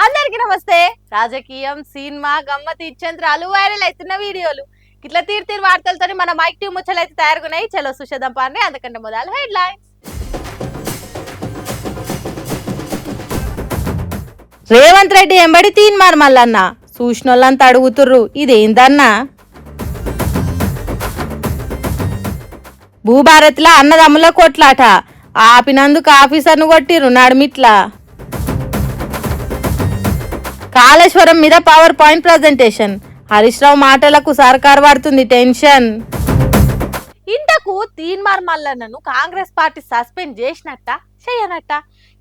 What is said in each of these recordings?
అందరికీ నమస్తే. రాజకీయం, సినిమా, గమ్మతి ఇచ్చంత్రాలు, వైరల్ అవుతున్న వీడియోలు ఇట్లా తీరు వార్తలతో మన మైక్ టీం ముచ్చలైతే తయారుకున్నాయి. చలో సుషేదం పార్ని. అందుకంటే మొదలు హెడ్లైన్స్. రేవంత్ రెడ్డి ఎంబడి తీన్మార్ మల్లన్న చూసినోళ్ళంతా అడుగుతుర్రు ఇదేందన్నా. భూభారత్లా అన్నదమ్ముల కొట్లాట ఆపినందుకు ఆఫీసర్ను కొట్టిర్రు నడుమిట్లా. కాళేశ్వరం మీద power point presentation, Harish Rao మాటలకు సర్కార్ పడుతుంది టెన్షన్. ఇంతకు తీన్మార్ మల్లన్నను కాంగ్రెస్ పార్టీ సస్పెండ్ చేసినట్ట చేయనట్ట?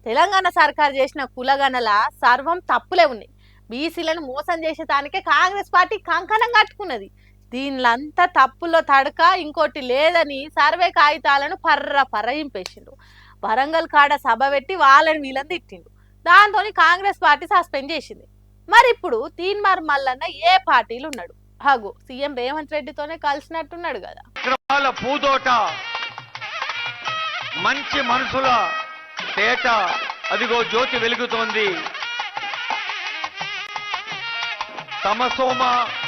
తెలంగాణ సర్కార్ చేసిన కులగణల సర్వం తప్పులే ఉన్నాయి. బీసీలను మోసం చేసేదానికే కాంగ్రెస్ పార్టీ కంకణం కట్టుకున్నది. దీనిలంతా తప్పుల్లో తడక ఇంకోటి లేదని సర్వే కాగితాలను పర్రయింపేసిండు. వరంగల్ కాడ సభ పెట్టి వాళ్ళని వీళ్ళని తిట్టిండు. దాంతో కాంగ్రెస్ పార్టీ సస్పెండ్ చేసింది. మరి ఇప్పుడు తీన్మార్ మల్లన్న ఏ పార్టీలు ఉన్నాడు? హాగో సీఎం రేవంత్ రెడ్డితోనే కలిసినట్టున్నాడు కదా. పూదోట మంచి మనసుల తేట, అదిగో జ్యోతి వెలుగుతోంది. తమసోమ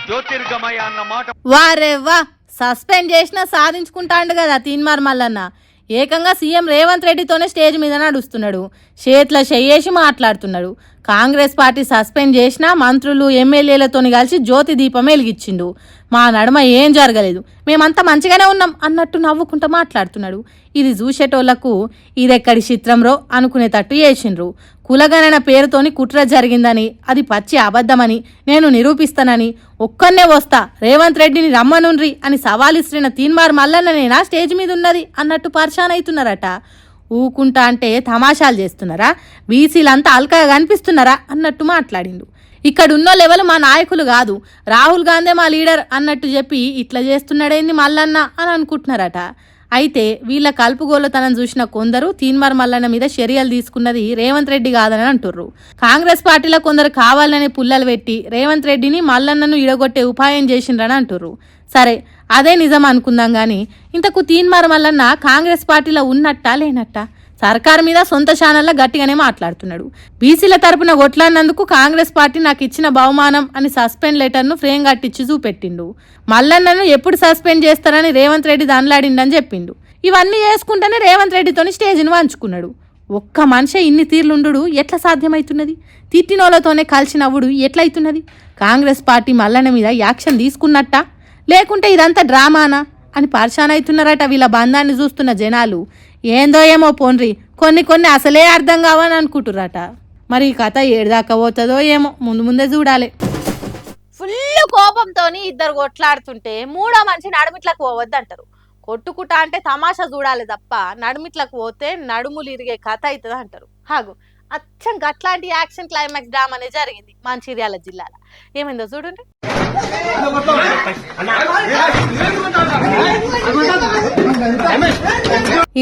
జ్యోతిర్గమయ అన్న మాట. వారెవ్వా, సస్పెండ్ చేసినా సాధించుకుంటాండు కదా తీన్మార్ మల్లన్న. ఏకంగా సీఎం రేవంత్ రెడ్డితోనే స్టేజ్ మీద నడుస్తున్నాడు. చేతుల చెయ్యేసి మాట్లాడుతున్నాడు. కాంగ్రెస్ పార్టీ సస్పెండ్ చేసినా మంత్రులు ఎమ్మెల్యేలతోని కలిసి జ్యోతి దీపం వెలిగించిండు. మా నడుమ ఏం జరగలేదు, మేమంతా మంచిగానే ఉన్నాం అన్నట్టు నవ్వుకుంటూ మాట్లాడుతున్నాడు. ఇది చూసేటోళ్లకు ఇదెక్కడి చిత్రంరో అనుకునేటట్టు చేసిండ్రు. కులగణన పేరుతోని కుట్ర జరిగిందని, అది పచ్చి అబద్ధమని నేను నిరూపిస్తానని, ఒక్కనే వస్తా రేవంత్ రెడ్డిని రమ్మనుండ్రి అని సవాలిస్తున్న తీన్మార్ మల్లన్ననేనా స్టేజ్ మీద ఉన్నది అన్నట్టు పరిశాన్ అవుతున్నారట. ఊకుంటా అంటే తమాషాలు చేస్తున్నారా? బీసీలంతా అల్కగా కనిపిస్తున్నారా అన్నట్టు మాట్లాడిండు. ఇక్కడున్న లెవెల్ మా నాయకులు కాదు, రాహుల్ గాంధీ మా లీడర్ అన్నట్టు చెప్పి ఇట్లా చేస్తున్నాడేంది మల్లన్న అని అనుకుంటున్నారట. అయితే వీళ్ళ కలుపుగోలుతనం చూసిన కొందరు తీన్మార్ మల్లన్న మీద చర్యలు తీసుకున్నది రేవంత్ రెడ్డి కాదని అంటుర్రు. కాంగ్రెస్ పార్టీలో కొందరు కావాలని పుల్లలు పెట్టి రేవంత్ రెడ్డిని మల్లన్నను ఇడగొట్టే ఉపాయం చేసిండ్రని అంటుర్రు. సరే, అదే నిజం అనుకుందాం గాని, ఇంతకు తీన్మార్ మల్లన్న కాంగ్రెస్ పార్టీలో ఉన్నట్టా లేనట్టా? సర్కార్ మీద సొంత ఛానల్లో గట్టిగానే మాట్లాడుతున్నాడు. బీసీల తరపున కొట్లాడినందుకు కాంగ్రెస్ పార్టీ నాకు ఇచ్చిన బహుమానం అని సస్పెండ్ లెటర్ను ఫ్రేమ్ కట్టించి చూపెట్టిండు. మల్లన్నను ఎప్పుడు సస్పెండ్ చేస్తారని రేవంత్ రెడ్డి దానిలాడిండని చెప్పిండు. ఇవన్నీ చేసుకుంటేనే రేవంత్ రెడ్డితోని స్టేజ్ని వంచుకున్నాడు. ఒక్క మనిషి ఇన్ని తీర్లుండు ఎట్లా సాధ్యమవుతున్నది? తిట్టినోళ్లతోనే కలిసి నవ్వుడు ఎట్లయితున్నది? కాంగ్రెస్ పార్టీ మల్లన్న మీద యాక్షన్ తీసుకున్నట్టా లేకుంటే ఇదంతా డ్రామానా అని పరిశాన్ అవుతున్నారట. వీళ్ళ బంధాన్ని చూస్తున్న జనాలు ఏందో ఏమో పోన్రి, కొన్ని అసలే అర్థం కావని అనుకుంటురట. మరి ఈ కథ ఏడుదాకా పోతుందో ఏమో, ముందే చూడాలి. ఫుల్ కోపంతోని ఇద్దరు కొట్లాడుతుంటే మూడో మనిషి నడుమిట్లకు పోవద్దంటారు. కొట్టుకుటా అంటే తమాషా చూడాలి తప్ప నడుమిట్లకు పోతే నడుములు ఇరిగే కథ అవుతుంది అంటారు. హాగు అచ్చం గట్లాంటి యాక్షన్ క్లైమాక్స్ డ్రామా అనేది జరిగింది మంచిర్యాల జిల్లాలో. ఏమైందో చూడండి.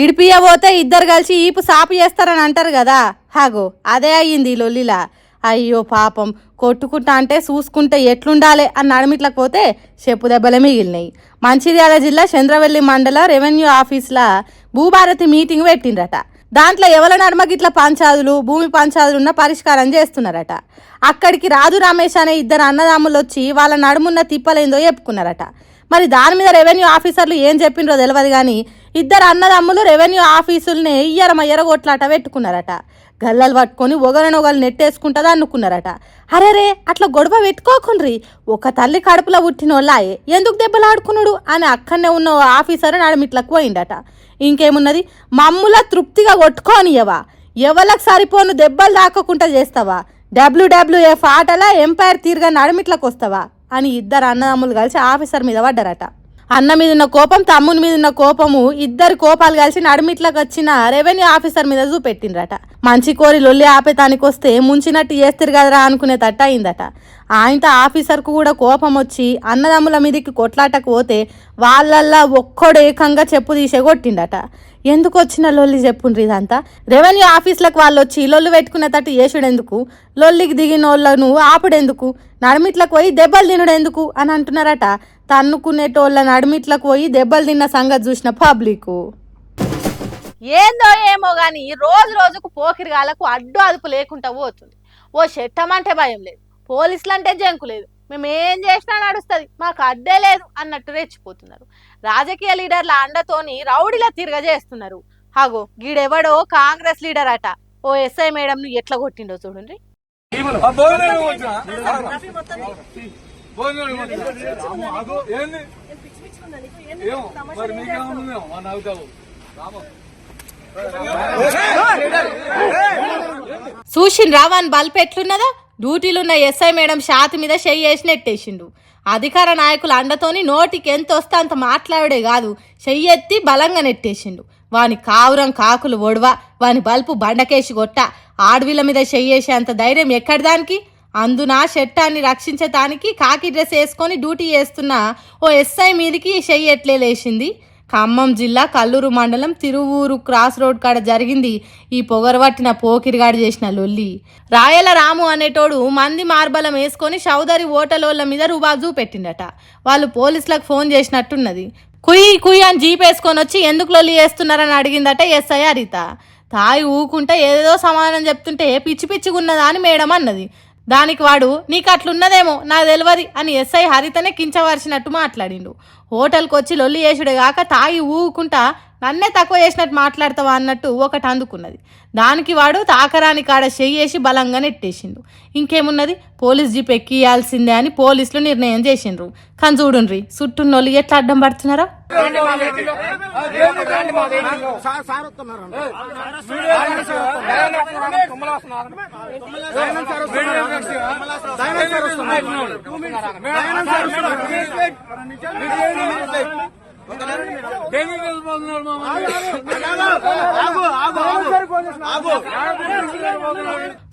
ఇడిపియబోతే ఇద్దరు కలిసి ఈపు సాపు చేస్తారని అంటారు కదా. హాగో అదే అయ్యింది లొల్లిలా. అయ్యో పాపం, కొట్టుకుంటా అంటే చూసుకుంటే ఎట్లుండాలి అని నడుమిట్లకు పోతే చెప్పు దెబ్బలే మిగిలినాయి. మంచిర్యాల జిల్లా చంద్రవెల్లి మండల రెవెన్యూ ఆఫీస్లో భూభారతి మీటింగ్ పెట్టిండ్రట. దాంట్లో ఎవరి నడుమగిట్ల పంచాదులు, భూమి పంచాదులు ఉన్న పరిష్కారం చేస్తున్నారట. అక్కడికి రాజు రమేష్ అనే ఇద్దరు అన్నదమ్ములు వచ్చి వాళ్ళ నడుమున్న తిప్పలేందో చెప్పుకున్నారట. మరి దాని మీద రెవెన్యూ ఆఫీసర్లు ఏం చెప్పిండ్రో తెలియదు కానీ ఇద్దరు అన్నదమ్ములు రెవెన్యూ ఆఫీసుల్ని ఇయ్యరమయ్యర కొట్లాట పెట్టుకున్నారట. గల్లలు పట్టుకొని ఒకరినొకరు నెట్టేసుకుంటుందా అనుకున్నారట. అరేరే, అట్లా గొడవ పెట్టుకోకుండ్రి, ఒక తల్లి కడుపులో పుట్టినోళ్ళాయే, ఎందుకు దెబ్బలు ఆడుకున్నాడు అని అక్కడనే ఉన్న ఆఫీసర్ నడుమిట్లకు పోయిండట. ఇంకేమున్నది, మమ్ముల తృప్తిగా కొట్టుకోనియవా, ఎవరికి సరిపోను దెబ్బలు దాక్కుండా చేస్తావా, WWF ఆటలా ఎంపైర్ తీరుగా నడుమిట్లకు వస్తావా అని ఇద్దరు అన్నదమ్ములు కలిసి ఆఫీసర్ మీద పడ్డారట. అన్న మీద ఉన్న కోపం, తమ్ముని మీద ఉన్న కోపము, ఇద్దరు కోపాలు కలిసి నడుమిట్లకు వచ్చిన రెవెన్యూ ఆఫీసర్ మీద చూపెట్టిండ్రట. మంచి కోరి లొల్లి ఆపేతానికి వస్తే ముంచినట్టు చేస్తారు కదరా అనుకునేటట్ట అయిందట. ఆయనతో ఆఫీసర్కు కూడా కోపం వచ్చి అన్నదమ్ముల మీదకి కొట్లాటకు పోతే వాళ్ళల్లా ఒక్కడు ఏకంగా చెప్పు తీసే కొట్టిండట. ఎందుకు వచ్చిన లొల్లి చెప్పుండ్రి ఇదంతా? రెవెన్యూ ఆఫీసులకు వాళ్ళు వచ్చి లొల్లు పెట్టుకునేటట్టు చేసుడెందుకు, లొల్లికి దిగిన వాళ్ళను ఆపుడెందుకు, నడుమిట్లకు పోయి దెబ్బలు తినుడెందుకు అని అంటున్నారట. తన్నుకునేటోళ్ళ నడుమిట్లకు పోయి దెబ్బలు తిన్న సంగతి చూసిన పబ్లిక్. ఏందో ఏమో గాని రోజు రోజుకు పోకిరిగాలకు అడ్డు అదుపు లేకుండా పోతుంది. ఓ చట్టమంటే భయం లేదు, పోలీసులు అంటే జంకు లేదు, మేము ఏం చేసినా నడుస్తుంది, మాకు అడ్డే లేదు అన్నట్టు రెచ్చిపోతున్నారు. రాజకీయ లీడర్ల అండతోని రౌడీలా తిరగజేస్తున్నారు. హాగో గీడెవడో కాంగ్రెస్ లీడర్ అట, ఓ ఎస్ఐ మేడం ను ఎట్లా కొట్టిండో చూడండి. చూసిండ్రా వాని బల్పు ఎట్లున్నదా? డ్యూటీలున్న ఎస్ఐ మేడం షాతి మీద చెయ్యేసి నెట్టేసిండు. అధికార నాయకుల అండతోని నోటికి ఎంత వస్తే అంత మాట్లాడే కాదు, చెయ్యెత్తి బలంగా నెట్టేసిండు. వాని కావురం కాకులు ఒడవ, వాని బల్పు బండకేసి కొట్ట, ఆడవిల మీద చెయ్యేసే అంత ధైర్యం ఎక్కడిదానికి? అందున చట్టాన్ని రక్షించటానికి కాకి డ్రెస్ వేసుకొని డ్యూటీ చేస్తున్న ఓ ఎస్ఐ మీదికి చెయ్యెట్లే లేచింది. ఖమ్మం జిల్లా కల్లూరు మండలం తిరువూరు క్రాస్ రోడ్ కాడ జరిగింది ఈ పొగరబట్టిన పోకిరిగాడు చేసిన లొల్లి. రాయల రాము అనేటోడు మంది మార్బలం వేసుకొని చౌదరి ఓటలోళ్ళ మీద రుబాబు పెట్టిండట. వాళ్ళు పోలీసులకు ఫోన్ చేసినట్టున్నది. కుయ్యి కుయ్యి అని జీప్ వేసుకొని వచ్చి ఎందుకు లొల్లి చేస్తున్నారని అడిగిందట ఎస్ఐ హరిత. తాయి ఊకుంటే ఏదేదో సమాధానం చెప్తుంటే పిచ్చి పిచ్చిగున్నదా అని మేడం అన్నది. దానికి వాడు నీకు అట్లున్నదేమో నాకు తెలియదు అని ఎస్ఐ హరితనే కించవరిచినట్టు మాట్లాడిండు. హోటల్కి వచ్చి లొల్లి చేసుడే కాక తాగి ఊకుంటా నన్నే తక్కువ చేసినట్టు మాట్లాడతావా అన్నట్టు ఒకటి అందుకున్నది. దానికి వాడు తాకరాని కాడ చెయ్యేసి బలంగా నెట్టేసిండు. ఇంకేమున్నది, పోలీస్ జీప్ ఎక్కియాల్సిందే అని పోలీసులు నిర్ణయం చేసిండ్రు. కానీ చూడుండ్రి చుట్టూన్నోళ్ళు ఎట్లా అడ్డం పడుతున్నారా.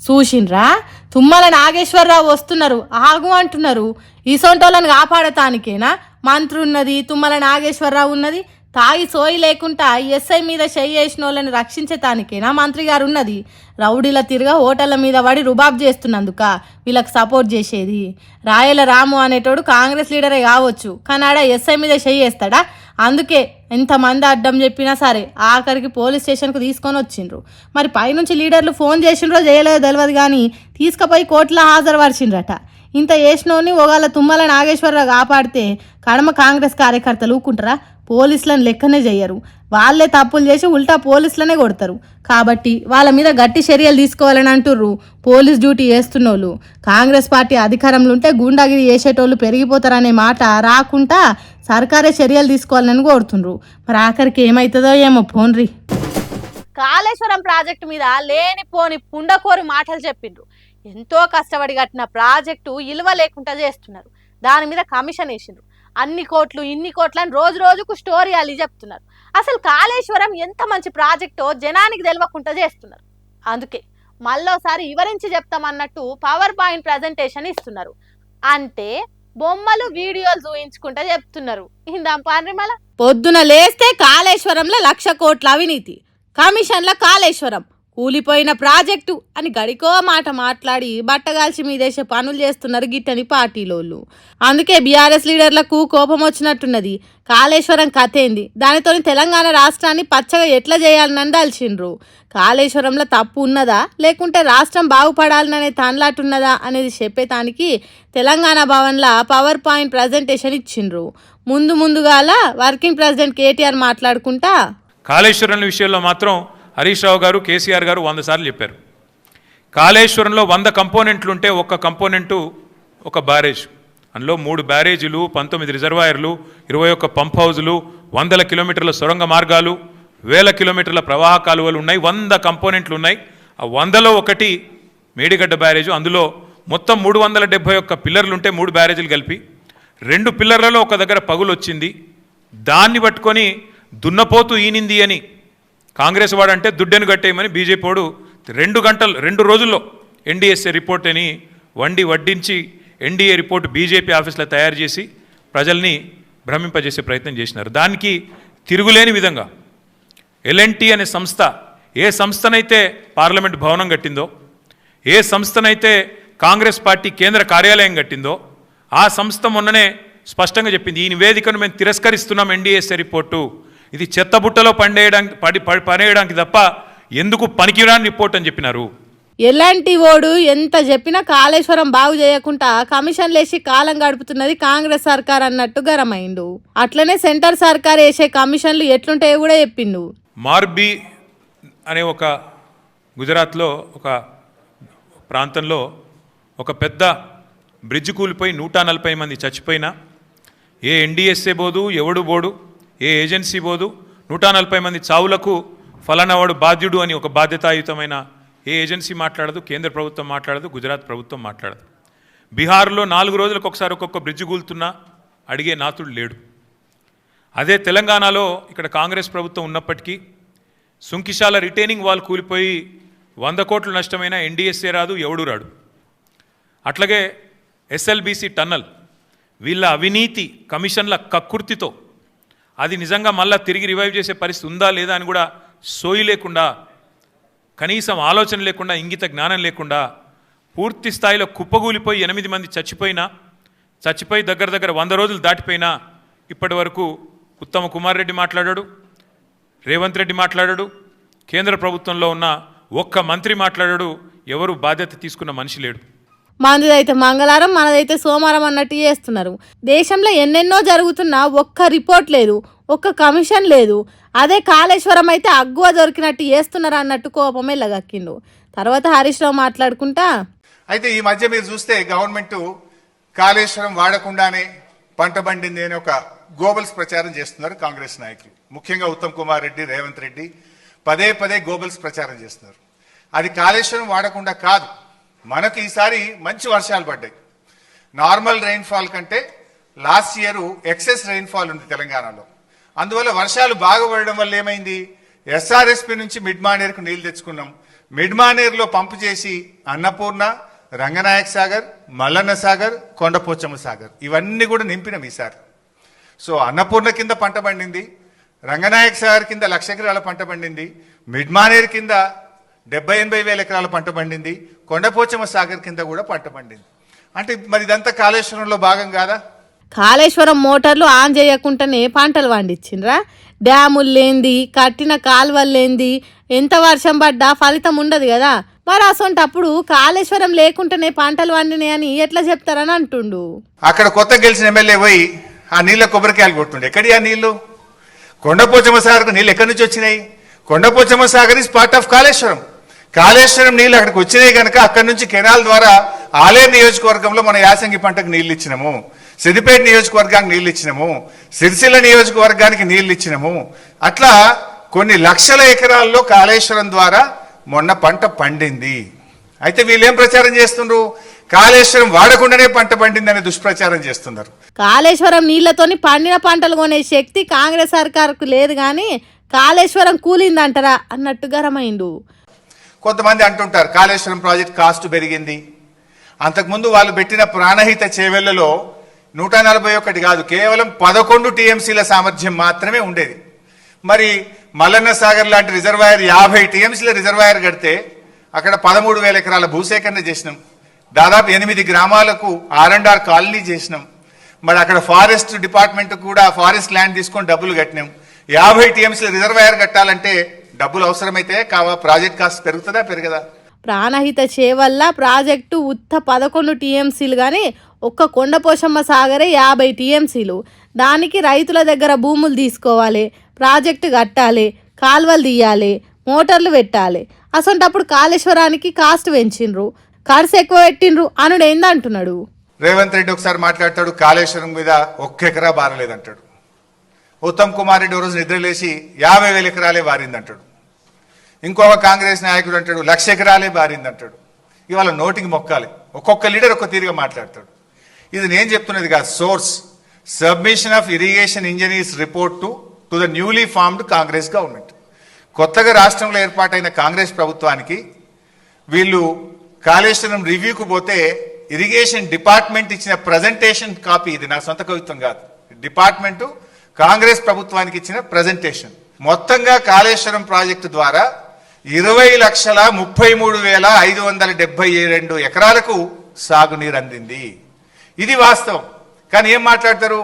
చూసిండ్రా, తుమ్మల నాగేశ్వరరావు వస్తున్నారు ఆగు అంటున్నారు. ఈ సొంటోళ్ళని కాపాడటానికేనా మంత్రి ఉన్నది, తుమ్మల నాగేశ్వరరావు ఉన్నది? తాగి సోయి లేకుండా ఎస్ఐ మీద చెయ్యేసిన వాళ్ళని రక్షించటానికేనా మంత్రి గారు ఉన్నది? రౌడీల తిరగా హోటళ్ల మీద పడి రుబాబ్ చేస్తున్నందుక వీళ్ళకి సపోర్ట్ చేసేది? రాయల రాము అనేటోడు కాంగ్రెస్ లీడరే కావచ్చు, కానీ ఆడ ఎస్ఐ మీద చెయ్యేస్తాడా? అందుకే ఎంతమంది అడ్డం చెప్పినా సరే ఆఖరికి పోలీస్ స్టేషన్కు తీసుకొని వచ్చిండ్రు. మరి పైనుంచి లీడర్లు ఫోన్ చేసిండ్రో చేయలేదో తెలియదు కానీ తీసుకుపోయి కోర్టులో హాజరుపరిచిండ్రట. ఇంత చేసినోని ఒకవేళ తుమ్మల నాగేశ్వరరావు కాపాడితే కడమ కాంగ్రెస్ కార్యకర్తలు ఊకుంటారా? పోలీసులను లెక్కనే చెయ్యరు, వాళ్ళే తప్పులు చేసి ఉల్టా పోలీసులనే కొడతారు. కాబట్టి వాళ్ళ మీద గట్టి చర్యలు తీసుకోవాలని అంటుర్రు పోలీస్ డ్యూటీ చేస్తున్నోళ్ళు. కాంగ్రెస్ పార్టీ అధికారంలో ఉంటే గూండాగిరి చేసేటోళ్ళు పెరిగిపోతారనే మాట రాకుండా సర్కారే చర్యలు తీసుకోవాలని కోరుతుండ్రు. మరి ఆఖరికి ఏమవుతుందో ఏమో పోన్రి. కాళేశ్వరం ప్రాజెక్టు మీద లేనిపోని పుండకోరి మాటలు చెప్పిండ్రు. ఎంతో కష్టపడి కట్టిన ప్రాజెక్టు ఇలువ లేకుండా చేస్తున్నారు. దాని మీద కమిషన్ వేసిండ్రు. అన్ని కోట్లు ఇన్ని కోట్లు అని రోజు రోజుకు స్టోరీ అల్లి చెప్తున్నారు. అసలు కాళేశ్వరం ఎంత మంచి ప్రాజెక్టో జనానికి తెలియకుండా చేస్తున్నారు. అందుకే మళ్ళోసారి వివరించి చెప్తామన్నట్టు పవర్ పాయింట్ ప్రజెంటేషన్ ఇస్తున్నారు. అంటే బొమ్మలు వీడియోలు చూయించుకుంటా చెప్తున్నారు. ఇందాం పాన్రి మళ్ళా పొద్దున లేస్తే కాళేశ్వరంలో 1,00,000 కోట్ల అవినీతి, కమిషన్ల కాళేశ్వరం, కూలిపోయిన ప్రాజెక్టు అని గడికో మాట మాట్లాడి బట్టగాల్చి మీదేసే పనులు చేస్తున్నారు గిట్టని పార్టీలోళ్ళు. అందుకే బీఆర్ఎస్ లీడర్లకు కోపం వచ్చినట్టున్నది. కాళేశ్వరం కథ ఏంది, దానితో తెలంగాణ రాష్ట్రాన్ని పచ్చగా ఎట్లా చేయాలని దాల్చిండ్రు. కాళేశ్వరంలో తప్పు ఉన్నదా లేకుంటే రాష్ట్రం బాగుపడాలనే తనలాటున్నదా అనేది చెప్పేటానికి తెలంగాణ భవన్లో పవర్ పాయింట్ ప్రజెంటేషన్ ఇచ్చిండ్రు. ముందుగాల వర్కింగ్ ప్రెసిడెంట్ కేటీఆర్ మాట్లాడుకుంటా కాళేశ్వరం విషయంలో మాత్రం హరీష్ రావు గారు కేసీఆర్ గారు 100 సార్లు చెప్పారు. కాళేశ్వరంలో 100 కంపోనెంట్లు ఉంటే ఒక్క కంపోనెంటు ఒక బ్యారేజ్, అందులో 3 బ్యారేజీలు, 19 రిజర్వాయర్లు, 21 పంప్ హౌజులు, 100 కిలోమీటర్ల సొరంగ మార్గాలు, 1000 కిలోమీటర్ల ప్రవాహ కాలువలు ఉన్నాయి. 100 కంపోనెంట్లు ఉన్నాయి. ఆ 100లో ఒకటి మేడిగడ్డ బ్యారేజు. అందులో మొత్తం 371 పిల్లర్లు ఉంటే 3 బ్యారేజీలు కలిపి 2 పిల్లర్లలో ఒక దగ్గర పగులు వచ్చింది. దాన్ని పట్టుకొని దున్నపోతూ ఈనింది అని కాంగ్రెస్ వాడంటే దుడ్డెను కట్టేయమని బీజేపీ వాడు 2 రోజుల్లో ఎన్డీఎస్ఏ రిపోర్ట్ అని వడ్డించి ఎన్డీఏ రిపోర్ట్ బీజేపీ ఆఫీస్లో తయారు చేసి ప్రజల్ని భ్రమింపజేసే ప్రయత్నం చేసినారు. దానికి తిరుగులేని విధంగా ఎల్ఎన్టీ అనే సంస్థ ఏ సంస్థనైతే పార్లమెంట్ భవనం కట్టిందో, ఏ సంస్థనైతే కాంగ్రెస్ పార్టీ కేంద్ర కార్యాలయం కట్టిందో ఆ సంస్థ మొన్ననే స్పష్టంగా చెప్పింది, ఈ నివేదికను మేము తిరస్కరిస్తున్నాం. ఎన్డీఎస్ఏ రిపోర్టు ఇది చెత్తబుట్టలో పడేయడానికి తప్ప ఎందుకు పనికిరాని రిపోర్ట్ అని చెప్పినారు. ఎలాంటి ఓడు ఎంత చెప్పినా కాళేశ్వరం బాగు చేయకుండా కమిషన్లు వేసి కాలం గడుపుతున్నది కాంగ్రెస్ సర్కార్ అన్నట్టు గరమైండు. అట్లనే సెంటర్ సర్కార్ వేసే కమిషన్లు ఎట్లుంటాయో కూడా చెప్పిండు. మార్బీ అనే ఒక గుజరాత్లో ఒక ప్రాంతంలో ఒక పెద్ద బ్రిడ్జ్ కూలిపోయి 140 మంది చచ్చిపోయినా ఏ ఎన్డీఎస్ఏ బోదు, ఎవడు బోడు, ఏ ఏజెన్సీ బోదు. 140 మంది చావులకు ఫలానా వాడు బాధ్యుడు అని ఒక బాధ్యతాయుతమైన ఏ ఏజెన్సీ మాట్లాడదు, కేంద్ర ప్రభుత్వం మాట్లాడదు, గుజరాత్ ప్రభుత్వం మాట్లాడదు. బీహార్లో 4 రోజులకు ఒకసారి ఒక్కొక్క బ్రిడ్జ్ కూలుతున్నా అడిగే నాతుడు లేడు. అదే తెలంగాణలో ఇక్కడ కాంగ్రెస్ ప్రభుత్వం ఉన్నప్పటికీ సుంకిశాల రిటైనింగ్ వాల్ కూలిపోయి 100 కోట్లు నష్టమైన ఎన్డీఎస్ఏ రాదు, ఎవడు రాడు. అట్లాగే ఎస్ఎల్బీసీ టన్నల్ వీళ్ళ అవినీతి కమిషన్ల కక్కుర్తితో అది నిజంగా మళ్ళా తిరిగి రివైవ్ చేసే పరిస్థితి ఉందా లేదా అని కూడా సోయి లేకుండా, కనీసం ఆలోచన లేకుండా, ఇంగిత జ్ఞానం లేకుండా పూర్తి స్థాయిలో కుప్పగూలిపోయి 8 మంది చచ్చిపోయి దగ్గర 100 రోజులు దాటిపోయినా ఇప్పటి వరకు ఉత్తమ కుమార్ రెడ్డి మాట్లాడాడు, రేవంత్ రెడ్డి మాట్లాడాడు, కేంద్ర ప్రభుత్వంలో ఉన్న ఒక్క మంత్రి మాట్లాడాడు. ఎవరు బాధ్యత తీసుకున్న మనిషి లేడు. మనదైతే మంగళవారం, మనదైతే సోమవారం అన్నట్టు చేస్తున్నారు. దేశంలో ఎన్నెన్నో జరుగుతున్నా ఒక్క రిపోర్ట్ లేదు, ఒక్క కమిషన్ లేదు. అదే కాళేశ్వరం అయితే అగ్గువ దొరికినట్టు చేస్తున్నారు అన్నట్టు కోపమే లగక్కిండు. తర్వాత హరీష్ రావు మాట్లాడుకుంటా, అయితే ఈ మధ్య మీరు చూస్తే గవర్నమెంట్ కాళేశ్వరం వాడకుండానే పంట పండింది అని ఒక గోబల్స్ ప్రచారం చేస్తున్నారు కాంగ్రెస్ నాయకులు. ముఖ్యంగా ఉత్తమ్ కుమార్ రెడ్డి, రేవంత్ రెడ్డి పదే గోబల్స్ ప్రచారం చేస్తున్నారు. అది కాళేశ్వరం వాడకుండా కాదు, మనకు ఈసారి మంచి వర్షాలు పడ్డాయి. నార్మల్ రెయిన్ఫాల్ కంటే లాస్ట్ ఇయర్ ఎక్సెస్ రెయిన్ఫాల్ ఉంది తెలంగాణలో. అందువల్ల వర్షాలు బాగా పడడం వల్ల ఏమైంది, ఎస్ఆర్ఎస్పి నుంచి మిడ్ మానేర్కు నీళ్లు తెచ్చుకున్నాం. మిడ్ మానేర్లో పంపు చేసి అన్నపూర్ణ, రంగనాయక్ సాగర్, మల్లన్న సాగర్, కొండపోచమ్మ సాగర్ ఇవన్నీ కూడా నింపినాం ఈసారి. సో అన్నపూర్ణ కింద పంట పండింది, రంగనాయక్ సాగర్ కింద 1,00,000 ఎకరాల పంట పండింది, మిడ్ మానేర్ కింద 70-80 వేల ఎకరాల పంట పండింది, కొండపోచమ్మ సాగర్ కింద కూడా పంట పండింది. అంటే మరి ఇదంతా కాళేశ్వరంలో భాగం కాదా? కాళేశ్వరం మోటార్లు ఆన్ చేయకుండానే పంటలు పండించిండ్రా? డ్యాములు లేంది, కట్టిన కాలువలు లేంది, ఎంత వర్షం పడ్డా ఫలితం ఉండదు కదా. మరి అసొంటప్పుడు కాళేశ్వరం లేకుండానే పంటలు పండినాయి అని ఎట్లా చెప్తారని అంటుండు. అక్కడ కొత్త గెలిచిన ఎమ్మెల్యే పోయి ఆ నీళ్ళ కొబ్బరికాయలు కొట్టుండే. ఎక్కడి ఆ నీళ్లు? కొండపోచమ్మ సాగర్కు నీళ్ళు ఎక్కడి నుంచి వచ్చినాయి? Kondapochamma Sagar is part of Kaleshwaram. Kaleshwaram నీళ్ళు అక్కడికి వచ్చినాయి కనుక అక్కడి నుంచి కెనాల్ ద్వారా ఆలేరు నియోజకవర్గంలో మన యాసంగి పంటకు నీళ్లు ఇచ్చినాము, సిద్దిపేట నియోజకవర్గానికి నీళ్లు ఇచ్చినాము, సిరిసిల్ల నియోజకవర్గానికి నీళ్లు ఇచ్చినాము. అట్లా కొన్ని లక్షల ఎకరాల్లో కాళేశ్వరం ద్వారా మొన్న పంట పండింది. అయితే వీళ్ళేం ప్రచారం చేస్తున్నారు? కాళేశ్వరం వాడకుండానే పంట పండిందనే దుష్ప్రచారం చేస్తున్నారు. కాళేశ్వరం నీళ్లతోని పండిన పంటలు కొనే శక్తి కాంగ్రెస్ సర్కార్కు లేదు కానీ కాళేశ్వరం కూలిందంటారా అన్నట్టు గరమైండు. కొంతమంది అంటుంటారు కాళేశ్వరం ప్రాజెక్ట్ కాస్ట్ పెరిగింది. అంతకుముందు వాళ్ళు పెట్టిన ప్రాణహిత చేవెళ్లలో 141 కాదు, కేవలం 11 టీఎంసీల సామర్థ్యం మాత్రమే ఉండేది. మరి మల్లన్న సాగర్ లాంటి రిజర్వాయర్ 50 టీఎంసీల రిజర్వాయర్ కడితే అక్కడ 13,000 ఎకరాల భూసేకరణ చేసినాం. దాదాపు 8 గ్రామాలకు R&R కాలనీ చేసినాం. మరి అక్కడ ఫారెస్ట్ డిపార్ట్మెంట్ కూడా ఫారెస్ట్ ల్యాండ్ తీసుకొని డబ్బులు కట్టినాం. 50 టీఎంసీల రిజర్వాయర్ కట్టాలంటే డబ్బులు అవసరమైతే ప్రాజెక్ట్ కాస్ట్ పెరుగుతుందా పెరగదా? ప్రాణహిత చేవల్ల ప్రాజెక్టు ఉత్త 11 టీఎంసీలు కానీ ఒక్క కొండపోచమ్మ సాగరే 50 టీఎంసీలు. దానికి రైతుల దగ్గర భూములు తీసుకోవాలి, ప్రాజెక్టు కట్టాలి, కాలువలు తీయాలి, మోటార్లు పెట్టాలి. అసొంటప్పుడు కాళేశ్వరానికి కాస్ట్ పెంచిండ్రు, ఖర్చు ఎక్కువ పెట్టిండ్రు అనుడు ఏందంటున్నాడు. రేవంత్ రెడ్డి ఒకసారి మాట్లాడతాడు కాళేశ్వరం మీద 1 ఎకరా బారలేదంటాడు. ఉత్తమ్ కుమార్ రెడ్డి రోజు నిద్రలేసి 50,000 ఎకరాలే బారిందంటాడు. ఇంకొక కాంగ్రెస్ నాయకుడు అంటాడు 1,00,000 ఎకరాలే బారిందంటాడు. ఇవాళ నోటికి మొక్కాలి, ఒక్కొక్క లీడర్ ఒక్క తీరుగా మాట్లాడతాడు. ఇది నేను చెప్తున్నది కాదు, source submission of irrigation engineers report to the newly formed Congress government. కొత్తగా రాష్ట్రంలో ఏర్పాటైన కాంగ్రెస్ ప్రభుత్వానికి వీళ్ళు కాళేశ్వరం రివ్యూకు పోతే ఇరిగేషన్ డిపార్ట్మెంట్ ఇచ్చిన ప్రజెంటేషన్ కాపీ, ఇది నా సొంత కవిత్వం కాదు, డిపార్ట్మెంటు కాంగ్రెస్ ప్రభుత్వానికి ఇచ్చిన ప్రజెంటేషన్. మొత్తంగా కాళేశ్వరం ప్రాజెక్టు ద్వారా 20,33,572 ఎకరాలకు సాగునీరు అందింది. ఇది వాస్తవం. కానీ ఏం మాట్లాడతారు?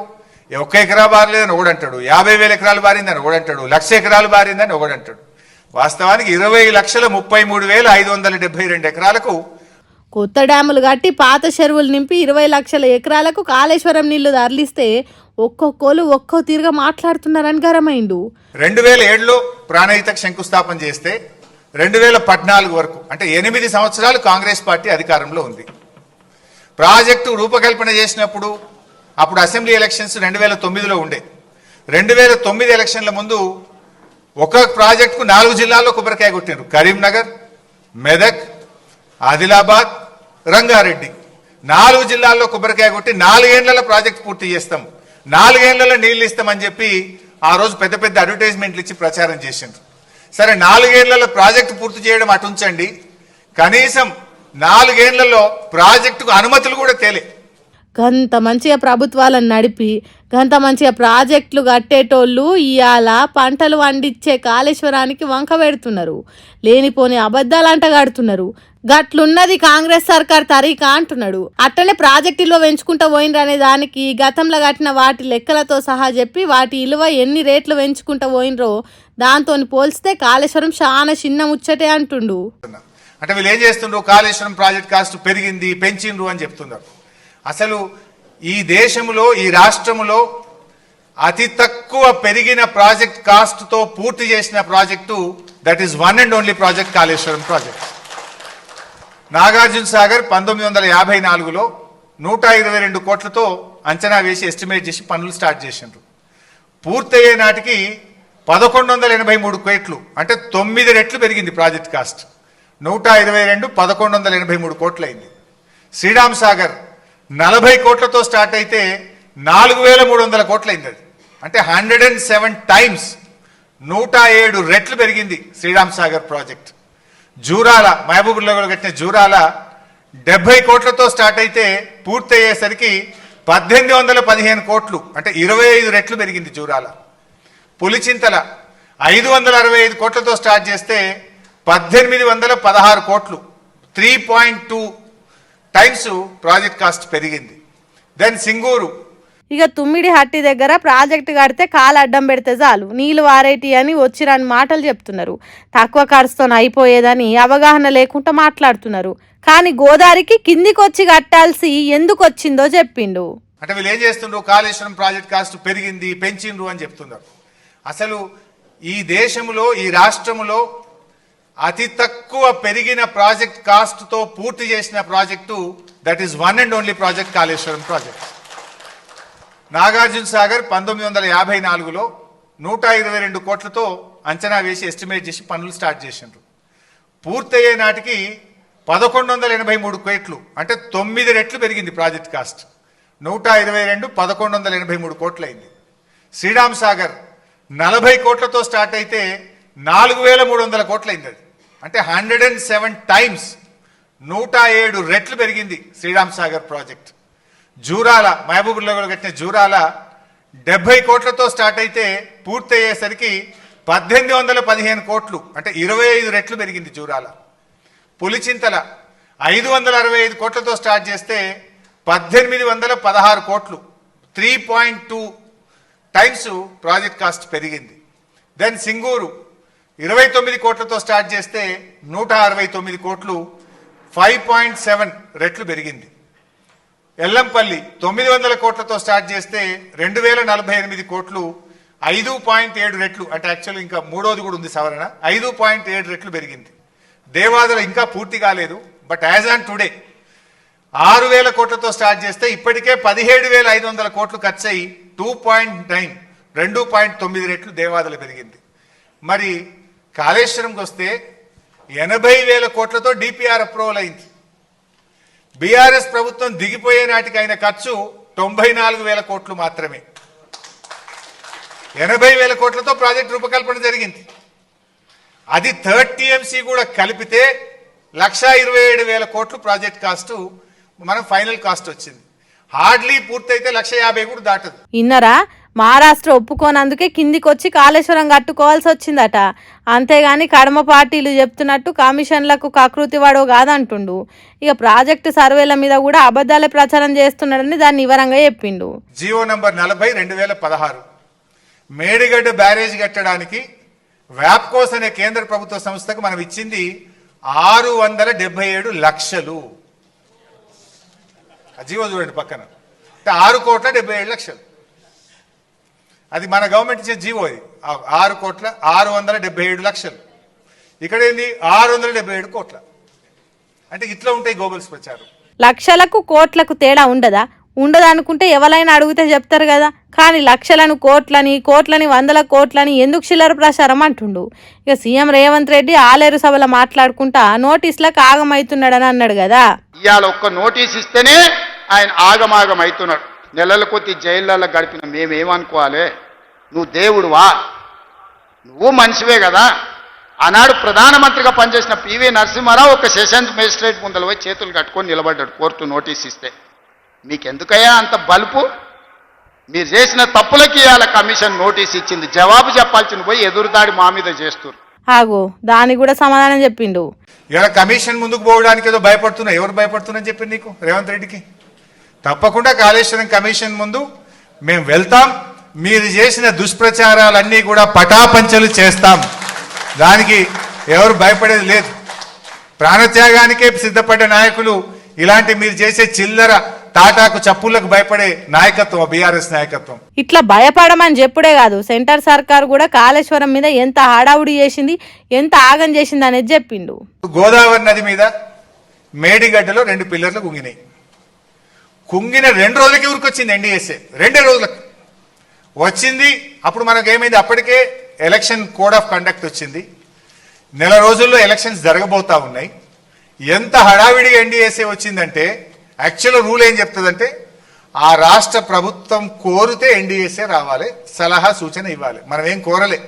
ఒక్క ఎకరా బారలేదని ఒకడంటాడు, 50,000 ఎకరాలు బారిందని ఒకడంటాడు, 1,00,000 ఎకరాలు బారిందని ఒకడంటాడు. వాస్తవానికి 20,33,572 ఎకరాలకు కొత్త డ్యాములు కట్టి పాత చెరువులు నింపి 20 లక్షల ఎకరాలకు కాళేశ్వరం నీళ్లు తరలిస్తే ఒక్కొక్కరు ఒక్కో తీరుగా మాట్లాడుతున్నారని గరమైండు. 2007లో ప్రాణహితకు శంకుస్థాపన చేస్తే 2014 వరకు అంటే 8 సంవత్సరాలు కాంగ్రెస్ పార్టీ అధికారంలో ఉంది. ప్రాజెక్టు రూపకల్పన చేసినప్పుడు అప్పుడు అసెంబ్లీ ఎలక్షన్స్ 2009లో ఉండే. 2009 ఎలక్షన్ల ముందు ఒక ప్రాజెక్టుకు 4 జిల్లాల్లో కొబ్బరికాయ కొట్టినారు. కరీంనగర్, మెదక్, ఆదిలాబాద్, రంగారెడ్డి 4 జిల్లాల్లో కొబ్బరికాయ కొట్టి 4 ఏళ్లలో ప్రాజెక్ట్ పూర్తి చేస్తాం, 4 ఏళ్లలో నీళ్లు ఇస్తామని చెప్పి ఆ రోజు పెద్ద పెద్ద అడ్వర్టైజ్మెంట్లు ఇచ్చి ప్రచారం చేసిండ్రు. సరే 4 ఏళ్లలో ప్రాజెక్టు పూర్తి చేయడం అటుంచండి, కనీసం 4 ఏళ్లలో ప్రాజెక్టుకు అనుమతులు కూడా తేలే. గంత మంచిగా ప్రభుత్వాలను నడిపి గంత మంచిగా ప్రాజెక్టులు కట్టేటోళ్ళు ఇవాళ పంటలు పండించే కాళేశ్వరానికి వంక పెడుతున్నారు, లేనిపోని అబద్ధాలు అంటగాడుతున్నారు. గట్లున్నది కాంగ్రెస్ సర్కార్ తరీకా అంటున్నాడు. అట్టనే ప్రాజెక్టులో పెంచుకుంటూ పోయినరు అనే దానికి గతంలో కట్టిన వాటి లెక్కలతో సహా చెప్పి వాటి ఇలువ ఎన్ని రేట్లు పెంచుకుంటూ పోయినరో దాంతో పోల్చితే కాళేశ్వరం చాలా చిన్న ముచ్చటే అంటుండు. అంటే వీళ్ళు ఏం చేస్తుండ్రు, కాళేశ్వరం ప్రాజెక్ట్ కాస్ట్ పెరిగింది పెంచిండ్రు అని చెప్తున్నారు. అసలు ఈ దేశంలో ఈ రాష్ట్రంలో అతి తక్కువ పెరిగిన ప్రాజెక్ట్ కాస్ట్ తో పూర్తి చేసిన project that is one and only project Kaleshwaram project. Nagarjuna Sagar 1954లో 122 కోట్లతో అంచనా వేసి ఎస్టిమేట్ చేసి పనులు స్టార్ట్ చేసిండ్రు. పూర్తయ్యే నాటికి 1183 కోట్లు అంటే 9 రెట్లు పెరిగింది ప్రాజెక్ట్ కాస్ట్. 122 1183 కోట్లయింది. శ్రీరామ్ సాగర్ 40 కోట్లతో స్టార్ట్ అయితే 4,300 కోట్లయింది. అది అంటే 107 టైమ్స్ 107 రెట్లు పెరిగింది శ్రీరామ్ సాగర్ ప్రాజెక్ట్. జూరాల మహబూబ్నగర్లో కట్టిన జూరాల 70 కోట్లతో స్టార్ట్ అయితే పూర్తయ్యేసరికి 1815 కోట్లు అంటే 25 రెట్లు పెరిగింది జూరాల. పులిచింతల 565 కోట్లతో స్టార్ట్ చేస్తే 1816 కోట్లు 3.2 టైమ్స్ ప్రాజెక్ట్ కాస్ట్ పెరిగింది. దెన్ సింగూరు ఇక తుమ్మిడి హట్టి దగ్గర ప్రాజెక్టు కడితే కాలు అడ్డం పెడితే చాలు నీళ్లు వారేటి అని వచ్చిరాని మాటలు చెప్తున్నారు. తక్కువ ఖర్చుతో అయిపోయేదని అవగాహన లేకుండా మాట్లాడుతున్నారు. కానీ గోదావరికి కిందికి వచ్చి కట్టాల్సి ఎందుకు వచ్చిందో చెప్పిండు. అంటే వీళ్ళు ఏం చేస్తుండ్రు, కాళేశ్వరం ప్రాజెక్ట్ కాస్ట్ పెరిగింది పెంచిండ్రు అని చెప్తున్నారు. అసలు ఈ దేశంలో ఈ రాష్ట్రంలో అతి తక్కువ పెరిగిన ప్రాజెక్ట్ కాస్ట్ తో పూర్తి చేసిన project that is one and only project Kaleshwaram project. Nagarjuna Sagar 1954లో 122 కోట్లతో అంచనా వేసి ఎస్టిమేట్ చేసి పనులు స్టార్ట్ చేసిండ్రు. పూర్తయ్యే నాటికి 1183 కోట్లు అంటే 9 రెట్లు పెరిగింది ప్రాజెక్ట్ కాస్ట్. 122 1183 కోట్లయింది. శ్రీరామ్ సాగర్ 40 కోట్లతో స్టార్ట్ అయితే 4,300 కోట్లయింది. అది అంటే 107 టైమ్స్ 107 రెట్లు పెరిగింది శ్రీరామ్ సాగర్ ప్రాజెక్ట్. జూరాల మహబూబ్నగర్లో కట్టిన జూరాల 70 కోట్లతో స్టార్ట్ అయితే పూర్తయ్యేసరికి 1815 కోట్లు అంటే 25 రెట్లు పెరిగింది జూరాల. పులిచింతల 565 కోట్లతో స్టార్ట్ చేస్తే 1816 కోట్లు 3.2 టైమ్స్ ప్రాజెక్ట్ కాస్ట్ పెరిగింది. దెన్ సింగూరు 29 కోట్లతో స్టార్ట్ చేస్తే 169 కోట్లు 5.7 రెట్లు పెరిగింది. ఎల్లంపల్లి 900 కోట్లతో స్టార్ట్ చేస్తే 2048 కోట్లు 5.7 రెట్లు అంటే యాక్చువల్ ఇంకా మూడోది కూడా ఉంది సవరణ 5.7 రెట్లు పెరిగింది. దేవాదుల ఇంకా పూర్తి కాలేదు బట్ యాజ్ ఆన్ టుడే 6,000 కోట్లతో స్టార్ట్ చేస్తే ఇప్పటికే 17,500 కోట్లు ఖర్చు అయ్యి 2.9 రెట్లు దేవాదుల పెరిగింది. మరి కాళేశ్వరంకి వస్తే 80,000 కోట్లతో డిపిఆర్ అప్రూవల్ అయింది. బీఆర్ఎస్ ప్రభుత్వం దిగిపోయే నాటికి అయిన ఖర్చు 94,000 కోట్లు మాత్రమే. 80,000 కోట్లతో ప్రాజెక్ట్ రూపకల్పన జరిగింది. అది 3rd TMC కూడా కలిపితే 1,27,000 కోట్లు ప్రాజెక్ట్ కాస్ట్ మనం ఫైనల్ కాస్ట్ వచ్చింది. హార్డ్లీ పూర్తయితే 1,50,000 కూడా దాటదు. ఇన్నరా మహారాష్ట్ర ఒప్పుకోనందుకే కిందికొచ్చి కాళేశ్వరం కట్టుకోవాల్సి వచ్చిందట. అంతేగాని కడమ పార్టీలు చెప్తున్నట్టు కమిషన్లకు కకృతివాడో కాదంటుండు. ఇక ప్రాజెక్టు సర్వేల మీద కూడా అబద్ధాలే ప్రచారం చేస్తున్నాడని దాన్ని వివరంగా చెప్పిండు. జీవో నంబర్ 40/2016 మేడిగడ్డ బ్యారేజ్ కట్టడానికి వ్యాప్కోస్ అనే కేంద్ర ప్రభుత్వ సంస్థకు మనం ఇచ్చింది 677 లక్షలు. జీవో చూడండి పక్కన, 6,77,00,000. అది మన గవర్నమెంట్ ఇచ్చే జీవో. అది 6,677,00,000. ఇక్కడ ఏంది 677 కోట్ల. అంటే ఇట్లా ఉంటాయి గోబల్స్ ప్రచారం. లక్షలకు కోట్లకు తేడా ఉండదా? ఉండదనుకుంటే ఎవరైనా అడిగితే చెప్తారు కదా. కానీ లక్షలను కోట్లని, కోట్లని వందల కోట్లని ఎందుకు చిల్లర ప్రచారం అంటుండు. ఇక సీఎం రేవంత్ రెడ్డి ఆలేరు సభలో మాట్లాడుకుంటా నోటీసులకు ఆగమవుతున్నాడని అన్నాడు కదా. ఇవాళ ఒక్క నోటీస్ ఇస్తేనే ఆయన ఆగమాగం అవుతున్నాడు. నెలల కొద్ది జైళ్ళల్లో గడిపిన మేమేమనుకోవాలి? నువ్వు దేవుడువా? నువ్వు మనిషివే కదా. ఆనాడు ప్రధానమంత్రిగా పనిచేసిన పివి నరసింహారావు ఒక సెషన్స్ మేజిస్ట్రేట్ ముందర పోయి చేతులు కట్టుకొని నిలబడ్డాడు కోర్టు నోటీస్ ఇస్తే. మీకెందుకయ్యా అంత బలుపు? మీరు చేసిన తప్పులకి ఇవాళ కమిషన్ నోటీస్ ఇచ్చింది. జవాబు చెప్పాల్సింది పోయి ఎదురుదాడి మా మీద చేస్తారు. ఆగో దానికి కూడా సమాధానం చెప్పిండు. ఇలా కమిషన్ ముందుకు పోవడానికి ఏదో భయపడుతున్నా. ఎవరు భయపడుతున్నారని చెప్పింది నీకు రేవంత్ రెడ్డికి? తప్పకుండా కాళేశ్వరం కమిషన్ ముందు మేము వెళ్తాం. మీరు చేసిన దుష్ప్రచారాలన్నీ కూడా పటాపంచలు చేస్తాం. దానికి ఎవరు భయపడేది లేదు. ప్రాణత్యాగానికే సిద్ధపడ్డ నాయకులు ఇలాంటి మీరు చేసే చిల్లర తాటాకు చప్పులకు భయపడే నాయకత్వం బీఆర్ఎస్ నాయకత్వం. ఇట్లా భయపడమని చెప్పుడే కాదు, సెంటర్ సర్కార్ కూడా కాళేశ్వరం మీద ఎంత హడావుడి చేసింది, ఎంత ఆగం చేసింది అనేది చెప్పిండు. గోదావరి నది మీద మేడిగడ్డలో 2 పిల్లర్లు కుంగినాయి. కుంగిన 2 రోజులకి ఊరికొచ్చింది ఎన్డీఎస్ఏ. 2 రోజులకు వచ్చింది. అప్పుడు మనకు ఏమైంది? అప్పటికే ఎలక్షన్ కోడ్ ఆఫ్ కండక్ట్ వచ్చింది. నెల రోజుల్లో ఎలక్షన్స్ జరగబోతా ఉన్నాయి. ఎంత హడావిడిగా ఎన్డీఎస్ఏ వచ్చిందంటే యాక్చువల్ రూల్ ఏం చెప్తుందంటే ఆ రాష్ట్ర ప్రభుత్వం కోరితే ఎన్డీఎస్ఏ రావాలి, సలహా సూచన ఇవ్వాలి. మనం ఏం కోరలే.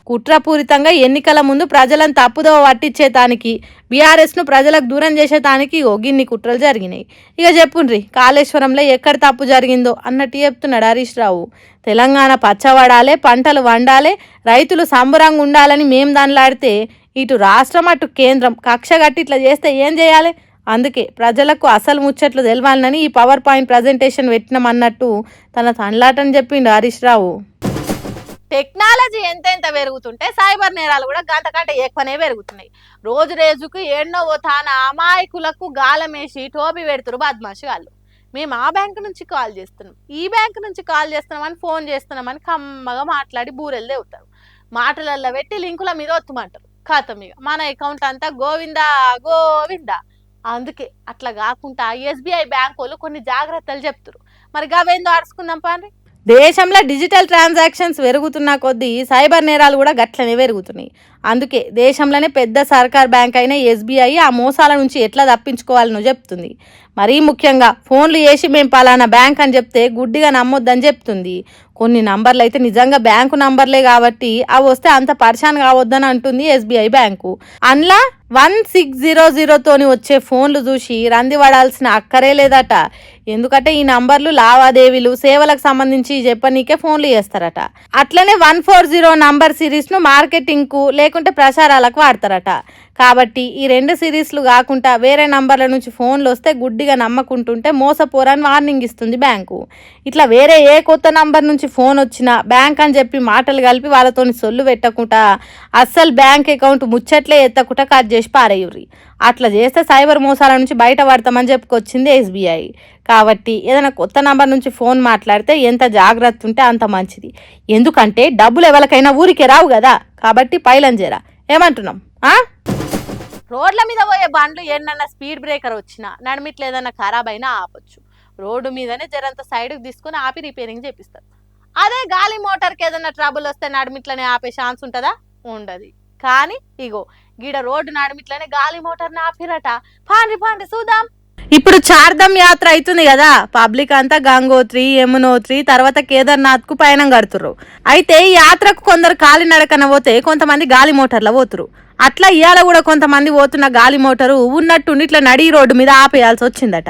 కుట్రపూరితంగా ఎన్నికల ముందు ప్రజలను తప్పుదోవ పట్టించేతానికి, బీఆర్ఎస్ ను ప్రజలకు దూరం చేసేతానికి గిన్ని కుట్రలు జరిగినాయి. ఇక చెప్పుండ్రి కాళేశ్వరంలో ఎక్కడ తప్పు జరిగిందో అన్నట్టు చెప్తున్నాడు హరీష్ రావు. తెలంగాణ పచ్చబడాలే, పంటలు వండాలే, రైతులు సంబరంగా ఉండాలని మేం దానిలాడితే ఇటు రాష్ట్రం అటు కేంద్రం కక్ష కట్టి ఇట్లా చేస్తే ఏం చేయాలి? అందుకే ప్రజలకు అసలు ముచ్చట్లు తెలవాలని ఈ పవర్ పాయింట్ ప్రజెంటేషన్ పెట్టినామన్నట్టు తన తనలాటని చెప్పిండు హరీష్ రావు. టెక్నాలజీ ఎంతెంత పెరుగుతుంటే సైబర్ నేరాలు కూడా గంటకంటే ఎక్కువనే పెరుగుతున్నాయి. రోజు రోజుకు ఎన్నో తాన అమాయకులకు గాలమేసి టోపీ పెడుతురు బద్మాషి వాళ్ళు. మేము ఆ బ్యాంకు నుంచి కాల్ చేస్తున్నాం, ఈ బ్యాంకు నుంచి కాల్ చేస్తున్నామని, ఫోన్ చేస్తున్నామని కమ్మగా మాట్లాడి బూరెలు తెవుతారు. మాటలల్లో పెట్టి లింకుల మీద ఒత్తుమంటారు. ఖాతం ఇక మన అకౌంట్ అంతా గోవిందా గోవిందా. అందుకే అట్లా కాకుండా ఎస్బీఐ బ్యాంకు వాళ్ళు కొన్ని జాగ్రత్తలు చెప్తారు. మరి గవేందో అడుచుకుందాం పాండ్రి. దేశంలో డిజిటల్ ట్రాన్సాక్షన్స్ పెరుగుతున్న కొద్దీ సైబర్ నేరాలు కూడా గట్లనే పెరుగుతున్నాయి. అందుకే దేశంలోనే పెద్ద సర్కార్ బ్యాంక్ అయిన ఎస్బీఐ ఆ మోసాల నుంచి ఎట్లా తప్పించుకోవాలనో చెప్తుంది. మరీ ముఖ్యంగా ఫోన్లు చేసి మేము పలానా బ్యాంక్ అని చెప్తే గుడ్డిగా నమ్మొద్దని చెప్తుంది. కొన్ని నంబర్లు అయితే నిజంగా బ్యాంకు నంబర్లే కాబట్టి అవి వస్తే అంత పరిశాన్ కావద్దని అంటుంది ఎస్బీఐ బ్యాంకు. అందులో 1600తోని వచ్చే ఫోన్లు చూసి రంది పడాల్సిన అక్కరే లేదట. ఎందుకంటే ఈ నంబర్లు లావాదేవీలు, సేవలకు సంబంధించి చెప్పనీకే ఫోన్లు చేస్తారట. అట్లనే 140 నంబర్ సిరీస్ను మార్కెటింగ్కు లేకుంటే ప్రచారాలకు వాడతారట. కాబట్టి ఈ 2 సిరీస్లు కాకుండా వేరే నంబర్ల నుంచి ఫోన్లు వస్తే గుడ్డిగా నమ్మకుంటుంటే మోసపోరని వార్నింగ్ ఇస్తుంది బ్యాంకు. ఇట్లా వేరే ఏ కొత్త నంబర్ నుంచి ఫోన్ వచ్చినా బ్యాంక్ అని చెప్పి మాటలు కలిపి వాళ్ళతో సొల్లు పెట్టకుండా అస్సలు బ్యాంక్ అకౌంట్ ముచ్చట్లే ఎత్తకుండా కట్ చేసి పారేయుర్రి. అట్లా చేస్తే సైబర్ మోసాల నుంచి బయటపడతామని చెప్పుకొచ్చింది ఎస్బీఐ. కాబట్టి ఏదైనా కొత్త నంబర్ నుంచి ఫోన్ మాట్లాడితే ఎంత జాగ్రత్త ఉంటే అంత మంచిది. ఎందుకంటే డబ్బులు ఎవరికైనా ఊరికే రావు కదా. కాబట్టి పైలం చేరా. ఏమంటున్నాం? రోడ్ల మీద పోయే బండ్లు ఎన్నన్నా స్పీడ్ బ్రేకర్ వచ్చినా, నడిమిట్లు ఏదన్నా ఖరాబ్ అయినా ఆపొచ్చు. రోడ్డు మీదనే జరంత సైడ్కి తీసుకుని ఆపి రిపేరింగ్ చేపిస్తారు. అదే గాలి మోటార్కి ఏదన్నా ట్రబుల్ వస్తే నడిమిట్లనే ఆపే ఛాన్స్ ఉంటుందా? ఉండదు. కానీ ఇగో గీడ రోడ్డు నడిమిట్లనే గాలి మోటార్ని ఆపిరట. పాండ్రి చూద్దాం. ఇప్పుడు చార్ధమ్ యాత్ర అవుతుంది కదా. పబ్లిక్ అంతా గంగోత్రి, యమునోత్రి, తర్వాత కేదార్నాథ్ కు పయనం కడుతుర్రు. అయితే ఈ యాత్రకు కొందరు కాలినడకన పోతే కొంతమంది గాలి మోటార్లో పోతురు. అట్లా ఇవాళ కూడా కొంతమంది పోతున్న గాలి మోటారు ఉన్నట్టుండి ఇట్లా నడి రోడ్డు మీద ఆపేయాల్సి వచ్చిందట.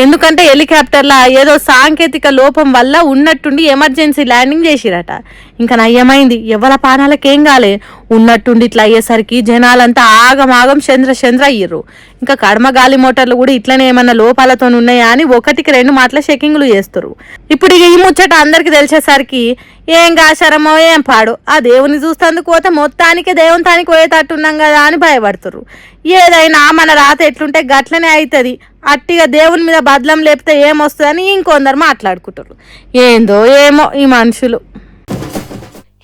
ఎందుకంటే హెలికాప్టర్ల ఏదో సాంకేతిక లోపం వల్ల ఉన్నట్టుండి ఎమర్జెన్సీ ల్యాండింగ్ చేసిరట. ఇంకా నయ్యమైంది, ఎవరి పానాలకేం కాలే. ఉన్నట్టుండి ఇట్లా అయ్యేసరికి జనాలంతా ఆగమాగం చంద్ర అయ్యిర్రు. ఇంకా కడమ గాలి మోటార్లు కూడా ఇట్లనే ఏమన్నా లోపాలతో ఉన్నాయా అని 1-2 మాటల చెకింగ్లు చేస్తారు. ఇప్పుడు ఇక ఈ ముచ్చట అందరికి తెలిసేసరికి ఏం కాశారమో ఏం పాడు, ఆ దేవుని చూస్తేందుకు పోతే మొత్తానికి దేవుని తానికి పోయేటట్టున్నాం కదా అని భయపడుతుర్రు. ఏదైనా మన రాత ఎట్లుంటే గట్లనే అవుతుంది, అట్టిగా దేవుని మీద బదలం లేపితే ఏమొస్తుందని ఇంకొందరు మాట్లాడుకుంటారు. ఏందో ఏమో ఈ మనుషులు.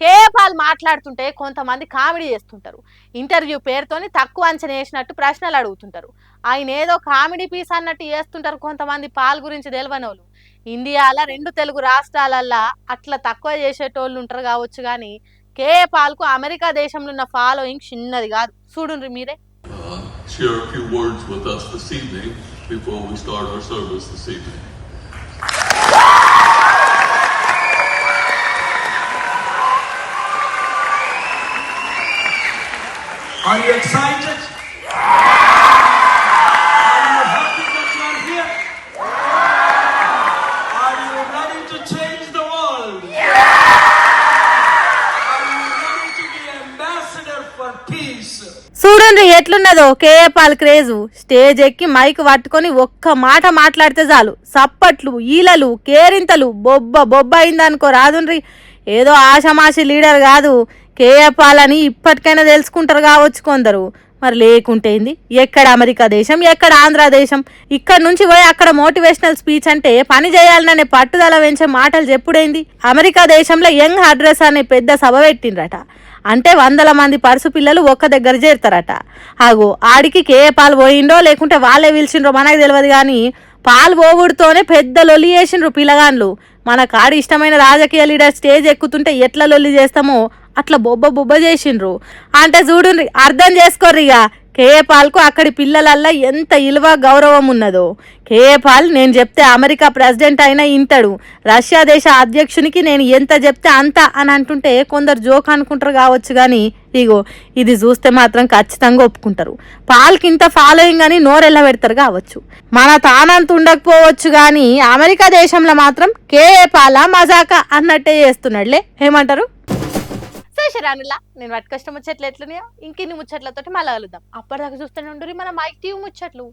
కేపాల్ మాట్లాడుతుంటే కొంతమంది కామెడీ చేస్తుంటారు. ఇంటర్వ్యూ పేరుతోని తక్కువ అంచనా వేసినట్టు ప్రశ్నలు అడుగుతుంటారు. ఆయన ఏదో కామెడీ పీస్ అన్నట్టు చేస్తుంటారు కొంతమంది పాల్ గురించి తెలియనోళ్ళు. ఇండియాలో 2 తెలుగు రాష్ట్రాలల్లో అట్లా తక్కువ చేసేటోళ్ళు ఉంటారు కావచ్చు, కానీ కేపాల్కు అమెరికా దేశంలో ఉన్న ఫాలోయింగ్ చిన్నది కాదు. చూడుండ్రి మీరే. Share a few words with us this evening before we start our service this evening. Are you excited? Are you happy that you are here? Are you ready to change the world? Are you ready to be ambassador for peace? చూడండి ఎట్లున్నదో కేపాల్ craze. Stage ఎక్కి mic పట్టుకొని ఒక్క మాట మాట్లాడితే చాలు సప్పట్లు, ఈలలు, కేరింతలు, బొబ్బ అయిందనుకో రాదుండ్రి. ఏదో ఆషమాషి లీడర్ కాదు కేపాల్ అని ఇప్పటికైనా తెలుసుకుంటారు కావచ్చు కొందరు. మరి లేకుంటేంది, ఎక్కడ అమెరికా దేశం, ఎక్కడ ఆంధ్ర దేశం? ఇక్కడ నుంచి పోయి అక్కడ మోటివేషనల్ స్పీచ్ అంటే పని చేయాలనే పట్టుదల పెంచే మాటలు చెప్పుడైంది. అమెరికా దేశంలో యంగ్ అడ్రస్ అనే పెద్ద సభ పెట్టిండ్రట. అంటే 100 మంది పరుసు పిల్లలు ఒక్క దగ్గర చేరుతారట. ఆగో ఆడికి కేపాల్ పోయిండో లేకుంటే వాళ్ళే పిలిచిండ్రో మనకు తెలియదు, కానీ పాలు పోగుడుతోనే పెద్ద లొల్లి చేసిండ్రు పిల్లగాన్లు. మన కాడి ఇష్టమైన రాజకీయ లీడర్ స్టేజ్ ఎక్కుతుంటే ఎట్లా లొల్లి చేస్తామో అట్లా బొబ్బ చేసిండ్రు. అంటే చూడుండ్రి, అర్థం చేసుకోర్రి ఇక కేపాల్కు అక్కడి పిల్లలల్లా ఎంత ఇలువ గౌరవం ఉన్నదో. కేపాల్ నేను చెప్తే అమెరికా ప్రెసిడెంట్ అయినా ఇంటాడు, రష్యా దేశ అధ్యక్షునికి నేను ఎంత చెప్తే అంత అని అంటుంటే కొందరు జోక్ అనుకుంటారు కావచ్చు, కానీ ఇగో ఇది చూస్తే మాత్రం ఖచ్చితంగా ఒప్పుకుంటారు. పాల్కి ఇంత ఫాలోయింగ్ అని నోరెళ్ళ పెడతారు కావచ్చు. మన తానంత ఉండకపోవచ్చు, కానీ అమెరికా దేశంలో మాత్రం కేపాల మజాకా అన్నట్టే చేస్తున్నాడులే. ఏమంటారు? రానులా నేను వాటి కష్టం ముచ్చట్లు ఎట్లున్నాయో ఇంకిన్ని ముచ్చట్లతోటి మళ్ళీ కలుద్దాం. అప్పటిదాకా చూస్తూనే ఉండు మన మైక్ టీవీ ముచ్చట్లు.